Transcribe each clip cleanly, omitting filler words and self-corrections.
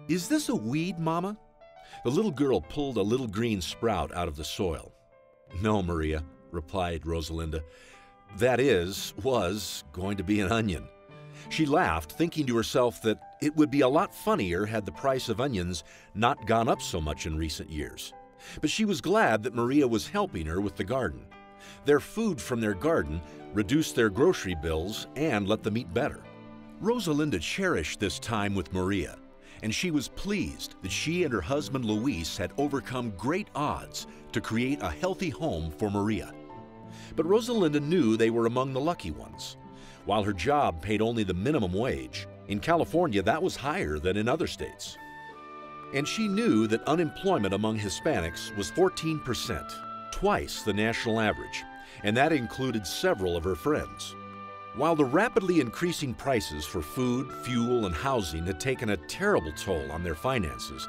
Is this a weed, Mama? The little girl pulled a little green sprout out of the soil. No, Maria, replied Rosalinda. That was going to be an onion. She laughed, thinking to herself that it would be a lot funnier had the price of onions not gone up so much in recent years. But she was glad that Maria was helping her with the garden. Their food from their garden reduced their grocery bills and let them eat better. Rosalinda cherished this time with Maria, and she was pleased that she and her husband Luis had overcome great odds to create a healthy home for Maria. But Rosalinda knew they were among the lucky ones. While her job paid only the minimum wage, in California that was higher than in other states. And she knew that unemployment among Hispanics was 14%, twice the national average, and that included several of her friends. While the rapidly increasing prices for food, fuel, and housing had taken a terrible toll on their finances,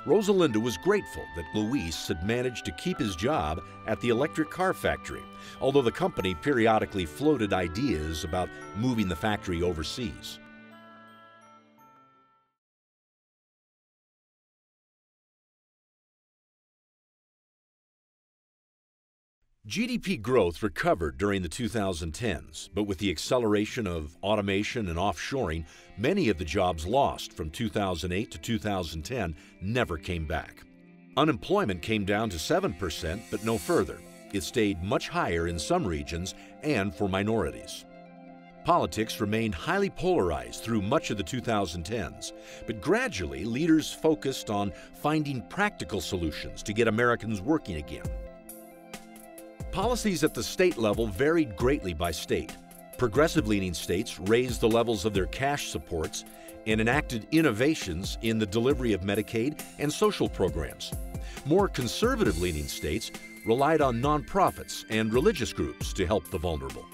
Rosalinda was grateful that Luis had managed to keep his job at the electric car factory, although the company periodically floated ideas about moving the factory overseas. GDP growth recovered during the 2010s, but with the acceleration of automation and offshoring, many of the jobs lost from 2008 to 2010 never came back. Unemployment came down to 7%, but no further. It stayed much higher in some regions and for minorities. Politics remained highly polarized through much of the 2010s, but gradually leaders focused on finding practical solutions to get Americans working again. Policies at the state level varied greatly by state. Progressive-leaning states raised the levels of their cash supports and enacted innovations in the delivery of Medicaid and social programs. More conservative-leaning states relied on nonprofits and religious groups to help the vulnerable.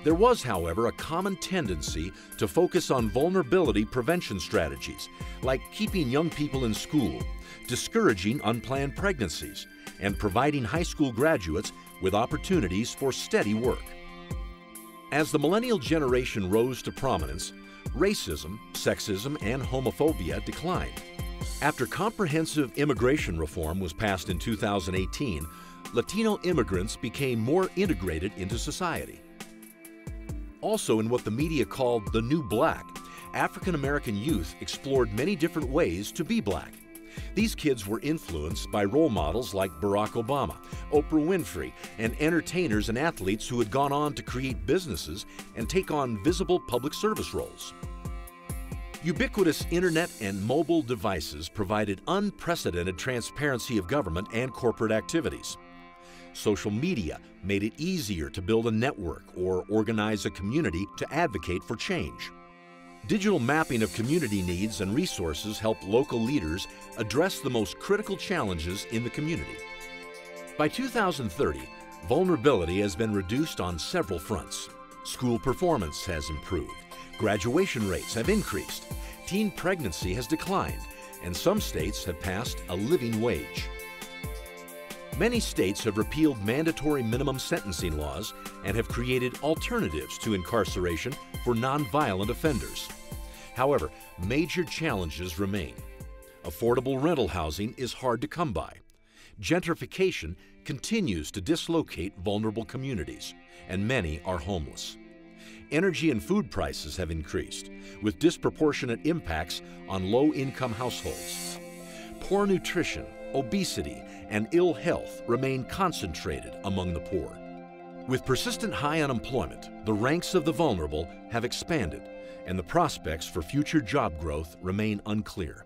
There was, however, a common tendency to focus on vulnerability prevention strategies, like keeping young people in school, discouraging unplanned pregnancies, and providing high school graduates with opportunities for steady work. As the millennial generation rose to prominence, racism, sexism, and homophobia declined. After comprehensive immigration reform was passed in 2018, Latino immigrants became more integrated into society. Also, in what the media called the new black, African American youth explored many different ways to be black. These kids were influenced by role models like Barack Obama, Oprah Winfrey, and entertainers and athletes who had gone on to create businesses and take on visible public service roles. Ubiquitous internet and mobile devices provided unprecedented transparency of government and corporate activities. Social media made it easier to build a network or organize a community to advocate for change. Digital mapping of community needs and resources helped local leaders address the most critical challenges in the community. By 2030, vulnerability has been reduced on several fronts. School performance has improved, graduation rates have increased, teen pregnancy has declined, and some states have passed a living wage. Many states have repealed mandatory minimum sentencing laws and have created alternatives to incarceration for nonviolent offenders. However, major challenges remain. Affordable rental housing is hard to come by. Gentrification continues to dislocate vulnerable communities, and many are homeless. Energy and food prices have increased, with disproportionate impacts on low-income households. Poor nutrition, obesity, and ill health remain concentrated among the poor. With persistent high unemployment, the ranks of the vulnerable have expanded, and the prospects for future job growth remain unclear.